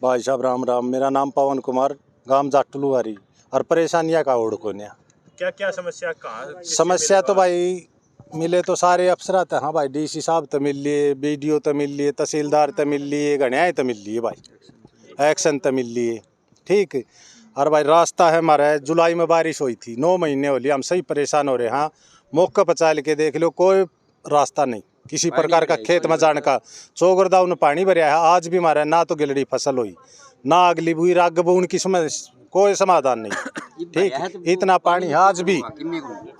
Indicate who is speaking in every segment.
Speaker 1: भाई साहब राम राम। मेरा नाम पवन कुमार, गांव जाटलुआरी। और परेशानियाँ का ओढ़ को न्या
Speaker 2: क्या क्या समस्या कहाँ
Speaker 1: समस्या तो भाई मिले तो सारे अफसर थे। हाँ भाई, डीसी साहब तो मिल लिए, बीडीओ तो मिल लिए, तहसीलदार तो मिल लिए, गणियाएँ तो मिल लिए भाई, एक्शन तो मिल लिए, ठीक है। और भाई रास्ता है हमारा, जुलाई में बारिश हुई थी, 9 महीने हो लिए, हम सही परेशान हो रहे हैं। हाँ, मौका पचा के देख लो, कोई रास्ता नहीं किसी प्रकार का, खेत में जाने का। चौगरदाव ने पानी भरया है, आज भी हमारा ना तो गिलड़ी फसल हुई, ना अगली बुई राग बून की कोई समाधान नहीं, ठीक। इतना पानी है,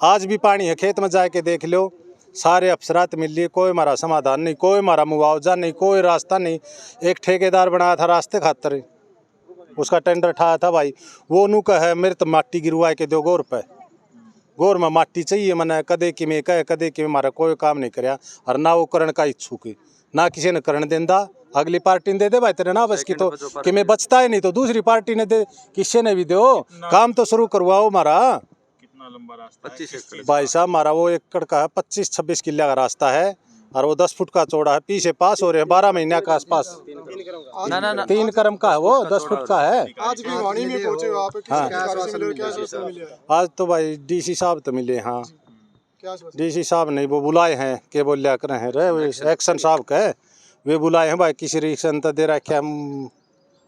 Speaker 1: आज भी पानी है, खेत में जाके देख लो, सारे अफसरात मिल लिए, कोई हमारा समाधान नहीं, कोई हमारा मुआवजा नहीं, कोई रास्ता नहीं। एक ठेकेदार बनाया था रास्ते खातर, उसका टेंडर ठाया था भाई, वो नू कहे मेरे तो माटी गिरवा के दो गोर में माटी चाहिए मैंने, कदे कि में कहे कदे कि हमारा कोई काम नहीं कराया। और ना वो करण का इच्छुक है, ना किसी ने करण देंदा, अगली पार्टी ने दे दे भाई तेरे ना बस की तो कि मैं बचता है नहीं तो दूसरी पार्टी ने दे, किसी ने भी दो, काम तो शुरू करवाओ हमारा।
Speaker 2: कितना लंबा रास्ता है? 25
Speaker 1: भाई साहब हमारा वो एकड़ का है, 25-26 किले का रास्ता है, और वो 10 फुट का चौड़ा है, पीछे पास हो रहे हैं 12 महीने के आसपास। 3 क्रम का है वो, 10 फुट का है।
Speaker 3: आज भी वाणी में पहुंचे हो आप, किस अधिकारी से मिले, क्या आश्वासन मिले?
Speaker 1: आज तो भाई डीसी साहब तो मिले। हाँ,
Speaker 3: क्या आश्वासन?
Speaker 1: डीसी साहब नहीं, वो बुलाए हैं के बोल लिया कर रहे एक्शन साहब के, वे बुलाए हैं भाई, किसी रिक्शन तो दे रखे हम,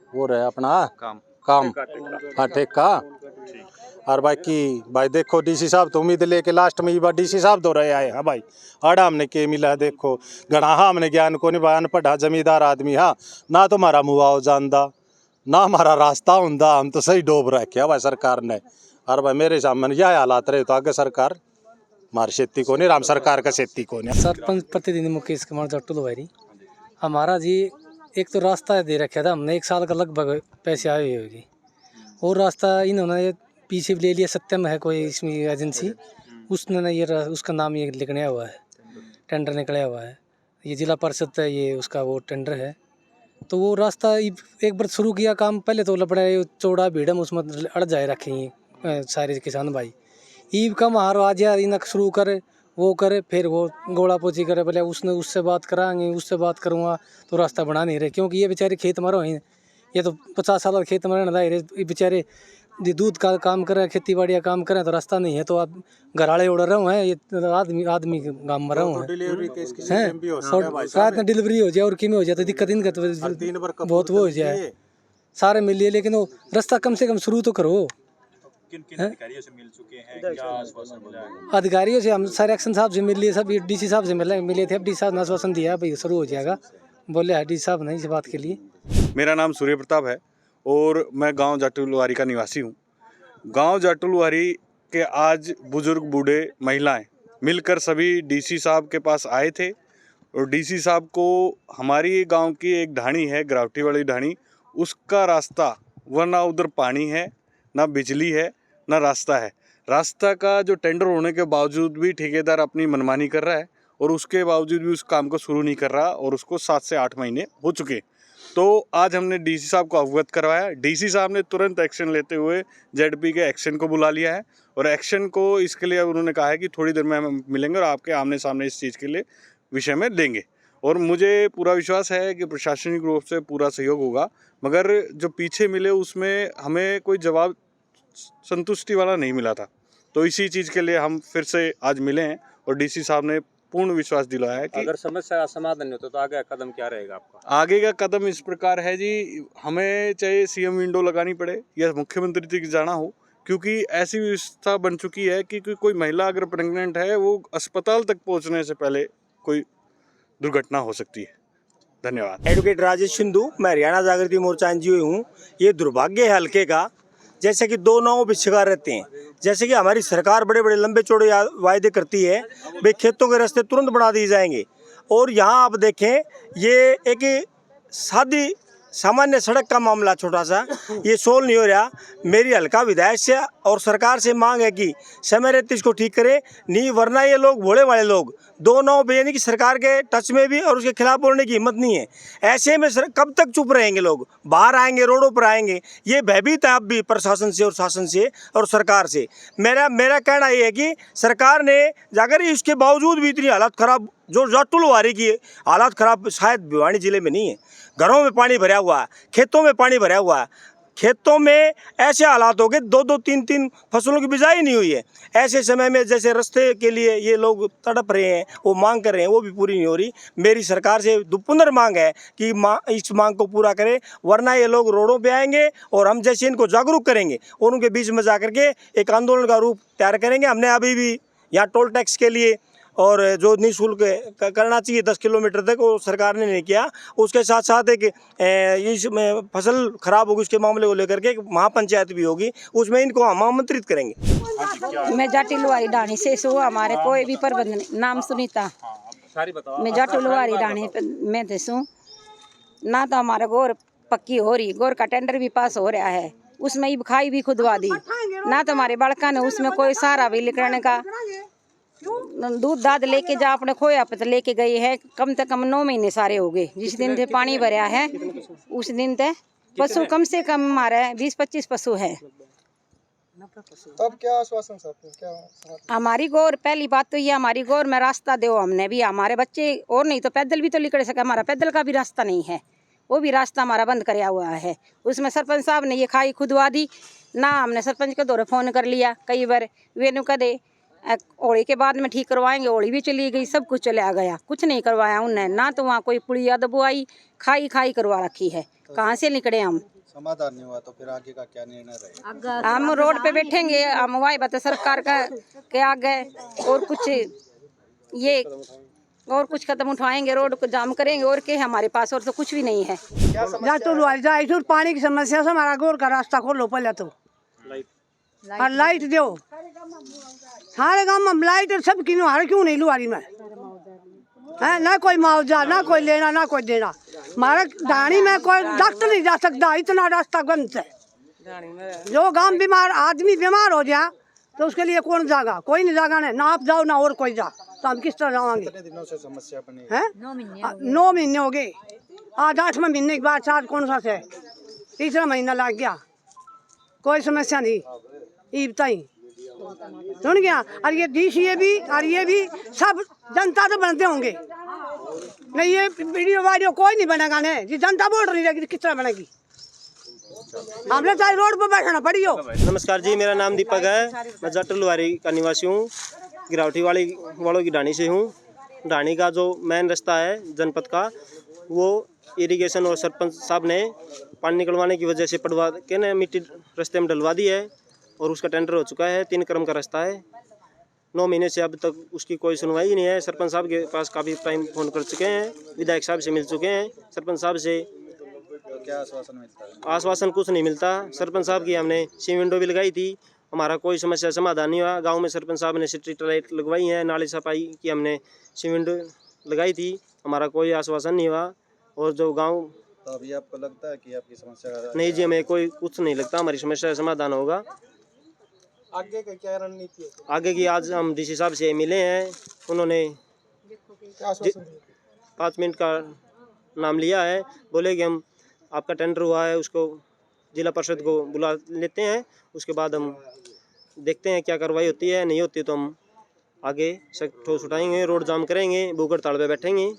Speaker 1: वो रहे अपना काम हाँ ठेका। और बाकी भाई देखो, डीसी साहब तो उम्मीद लेके लास्ट में ये बार डीसी साहब दो रहे आए। हाँ भाई, आड़ा हमने के मिला है देखो, गणाहा हमने ज्ञान को नहीं, भाई अनपढ़ा जमींदार आदमी। हाँ, ना तो हमारा मुआवजा आंदा, ना हमारा रास्ता होंदा, हम तो सही डोब रखे भाई सरकार ने। और भाई मेरे सामने यह हालात रहे तो आगे सरकार हमारी खेती को नहीं, राम सरकार का खेती को नहीं।
Speaker 4: सरपंच प्रतिनिधि मुकेश कुमार जट्टुलवारी। हमारा जी एक तो रास्ता दे रखा था हमने, 1 साल का लगभग पैसे आए हुए जी, और रास्ता इन्होंने पीछे ले लिया। सत्यम है कोई इसमें एजेंसी, उसने ये उसका नाम ये लिखने हुआ है, टेंडर निकला हुआ है, ये जिला परिषद है, ये उसका वो टेंडर है। तो वो रास्ता एक बार शुरू किया काम, पहले तो लपड़े चौड़ा भीड़म उसमें अड़ जाए रखे हैं सारे किसान भाई। ईब कम हारो आज यार इनक शुरू करे, वो करे, फिर वो गोड़ा पोची करे, बोले उसने उससे बात कराएंगे, उससे बात करूँगा, तो रास्ता बना नहीं रहे। क्योंकि ये बेचारे खेत मरो हैं, ये तो 50 साल का खेत मरने लाए रहे बेचारे, दूध का काम करें, खेती बाड़ी का काम करें, तो रास्ता नहीं है। तो आप घराड़े उड़ रहे हैं, ये आदमी गाँव में रहे हैं, रात में डिलीवरी हो जाए और किमें हो जाए तो दिक्कत इनका तो बहुत वो हो जाए, सारे मिल लिए। लेकिन वो रास्ता कम से कम शुरू तो करो।
Speaker 2: किन अधिकारियों से मिल चुके हैं, क्या आश्वासन मिला है?
Speaker 4: अधिकारियों से हम सारे एक्शन साहब से मिल लिए, सब डीसी साहब से मिले थे। अब डीसी साहब ने आश्वासन दिया भाई शुरू हो जाएगा, बोले है डीसी साहब नहीं इस बात के लिए।
Speaker 5: मेरा नाम सूर्य प्रताप है और मैं गांव जाटलुआरी का निवासी हूं। गांव जाटलुआरी के आज बुजुर्ग बूढ़े महिलाएं मिलकर सभी डीसी साहब के पास आए थे, और डीसी साहब को हमारी गांव की एक ढाणी है, ग्रावटी वाली ढाणी, उसका रास्ता, वरना उधर पानी है, ना बिजली है, ना रास्ता है। रास्ता का जो टेंडर होने के बावजूद भी ठेकेदार अपनी मनमानी कर रहा है, और उसके बावजूद भी उस काम को शुरू नहीं कर रहा, और उसको 7 से 8 महीने हो चुके। तो आज हमने डीसी साहब को अवगत करवाया। डीसी साहब ने तुरंत एक्शन लेते हुए जेडपी के एक्शन को बुला लिया है, और एक्शन को इसके लिए उन्होंने कहा है कि थोड़ी देर में हम मिलेंगे और आपके आमने सामने इस चीज़ के लिए विषय में देंगे। और मुझे पूरा विश्वास है कि प्रशासनिक रूप से पूरा सहयोग होगा, मगर जो पीछे मिले उसमें हमें कोई जवाब संतुष्टि वाला नहीं मिला था। तो इसी चीज़ के लिए हम फिर से आज मिले हैं, और डीसी साहब ने पूर्ण विश्वास दिलाया है कि
Speaker 6: अगर समस्या का समाधान नहीं होता तो आगे का कदम क्या रहेगा आपका?
Speaker 5: आगे का कदम इस प्रकार है जी, हमें चाहे सीएम विंडो लगानी पड़े या मुख्यमंत्री तक जाना हो, क्योंकि ऐसी व्यवस्था बन चुकी है कि कोई महिला अगर प्रेग्नेंट है, वो अस्पताल तक पहुंचने से पहले कोई दुर्घटना हो सकती है। धन्यवाद।
Speaker 7: एडवोकेट राजेश सिंधु, मैं हरियाणा जागृति मोर्चा एनजीओ हूँ। ये दुर्भाग्य है हल्के का, जैसे कि 2 नावों पे शिकार रहते हैं। जैसे कि हमारी सरकार बड़े बड़े लंबे चौड़े वायदे करती है, भाई खेतों के रास्ते तुरंत बना दिए जाएंगे, और यहाँ आप देखें ये एक सादी सामान्य सड़क का मामला छोटा सा, ये सोल्व नहीं हो रहा। मेरी हल्का विधायक से और सरकार से मांग है कि समय रहते इसको ठीक करे, नहीं वरना ये लोग भोले वाले लोग 2 नाव पे, यानी कि सरकार के टच में भी और उसके खिलाफ बोलने की हिम्मत नहीं है। ऐसे में कब तक चुप रहेंगे लोग? बाहर आएंगे, रोडों पर आएंगे। ये भयभीत है अब भी प्रशासन से और शासन से और सरकार से। मेरा कहना ये है कि सरकार ने जाकर इसके बावजूद भी इतनी हालत खराब, जो जाटलुआरी की हालत खराब शायद भिवानी जिले में नहीं है, घरों में पानी भरा हुआ है, खेतों में पानी भरा हुआ है। खेतों में ऐसे हालात हो गए, 2-2, 3-3 फसलों की बिजाई नहीं हुई है। ऐसे समय में जैसे रास्ते के लिए ये लोग तड़प रहे हैं, वो मांग कर रहे हैं, वो भी पूरी नहीं हो रही। मेरी सरकार से पुनर् मांग है कि इस मांग को पूरा करें, वरना ये लोग रोडों पे आएंगे और हम जैसे इनको जागरूक करेंगे और उनके बीच में जा करके एक आंदोलन का रूप तैयार करेंगे। हमने अभी भी यहाँ टोल टैक्स के लिए और जो निःशुल्क करना चाहिए 10 किलोमीटर तक, वो सरकार ने नहीं किया। उसके साथ साथ एक इसमें फसल खराब होगी उसके मामले को लेकर के एक महापंचायत भी होगी, उसमें इनको हम आमंत्रित करेंगे।
Speaker 8: मैं जाटी लुहारी डाणी से हमारे कोई भी प्रबंध नहीं। नाम सुनीता, मैं जाटी लुहारी डाणी में देसूँ ना। तो हमारा गोर पक्की हो रही, गोर का टेंडर भी पास हो रहा है, उसमें ही खाई भी खुदवा दी ना। तो हमारे बड़का ने उसमें कोई सहारा भी निकलने का, दूध दाद लेके जा अपने खोया पे तो लेके गए हैं। कम से कम 9 महीने सारे हो गए जिस दिन से पानी भरा है, उस दिन से पशु कम से कम हमारे 20-25 पशु है।
Speaker 3: अब क्या आश्वासन साहब, क्या
Speaker 8: हमारी गौर, पहली बात तो ये हमारी गौर में रास्ता दो, हमने भी हमारे बच्चे और नहीं तो पैदल भी तो निकल सके। हमारा पैदल का भी रास्ता नहीं है, वो भी रास्ता हमारा बंद कराया हुआ है। उसमें सरपंच साहब ने ये खाई खुदवा दी ना। हमने सरपंच के दौरे फ़ोन कर लिया कई बार, वे नु कदे होली के बाद में ठीक करवाएंगे, होली भी चली गई, सब कुछ चला गया, कुछ नहीं करवाया उनने ना। तो वहाँ कोई पुड़िया दबुआई, खाई करवा रखी है। कहाँ से निकले हम?
Speaker 3: समाधान नहीं हुआ तो फिर आगे का क्या निर्णय रहेगा?
Speaker 8: हम रोड पे बैठेंगे, हम वाई बात सरकार का के आगे और कुछ कदम उठवाएंगे, रोड को जाम करेंगे और के हमारे पास और तो कुछ भी नहीं है।
Speaker 9: तो पानी की समस्या से हमारा गोर का रास्ता खोलो पहले तो, और लाइट दो सारे गाँव में। लाइट सब क्यों हर क्यों नहीं लुहारी में है? ना कोई मुआवजा, ना कोई लेना, ना कोई देना। हमारे डाणी में कोई डॉक्टर नहीं जा सकता, इतना रास्ता गंद है। जो गांव बीमार आदमी बीमार हो जाए तो उसके लिए कौन जाएगा? कोई नहीं जाएगा। ना आप जाओ ना और कोई जा, तो हम किस तरह जाएंगे?
Speaker 3: कितने दिनों से समस्या बनी
Speaker 9: है? 9 महीने हो गए। आज 8वें महीने के बाद आज कौन सा से 3रा महीना लग गया, कोई समस्या नहीं। ये बताई सुन गया। और ये डीसीए भी और ये भी सब जनता तो बनते होंगे, नहीं ये वीडियो कोई नहीं बनेगा। ने जी जनता वोट नहीं देगी किस तरह बनेगी? हमने चाहे रोड पर बैठना पड़ी हो।
Speaker 7: नमस्कार जी, मेरा नाम दीपक है, मैं जाटी लुहारी का निवासी हूँ, गिरावटी वालों की डाणी से हूँ। डाणी का जो मेन रास्ता है जनपद का, वो इरिगेशन और सरपंच साहब ने पानी निकलवाने की वजह से पड़वा के ने मिट्टी रास्ते में डलवा दी है और उसका टेंडर हो चुका है। 3 क्रम का रास्ता है। 9 महीने से अब तक उसकी कोई सुनवाई नहीं है। सरपंच साहब के पास काफ़ी टाइम फ़ोन कर चुके हैं, विधायक साहब से मिल चुके हैं। सरपंच साहब से
Speaker 3: क्या आश्वासन मिलता है?
Speaker 7: आश्वासन कुछ नहीं मिलता। सरपंच साहब की हमने सी विंडो भी लगाई थी, हमारा कोई समस्या समाधान नहीं हुआ। गांव में सरपंच साहब ने स्ट्रीट लाइट लगवाई है, नाली सफाई की हमने सी विंडो लगाई थी, हमारा कोई आश्वासन नहीं हुआ। और जो गांव
Speaker 3: तो अभी आपको लगता है कि आपकी समस्या?
Speaker 7: नहीं जी, हमें कोई कुछ नहीं लगता, हमारी समस्या का समाधान होगा।
Speaker 3: आगे का क्या रणनीति है?
Speaker 7: आगे की आज हम डीसी साहब से मिले हैं, उन्होंने 5 मिनट का नाम लिया है, बोले कि हम आपका टेंडर हुआ है उसको जिला परिषद को बुला लेते हैं, उसके बाद हम देखते हैं क्या कार्रवाई होती है। नहीं होती तो हम आगे ठोस उठाएंगे, रोड जाम करेंगे, भूख हड़ताल पे बैठेंगे।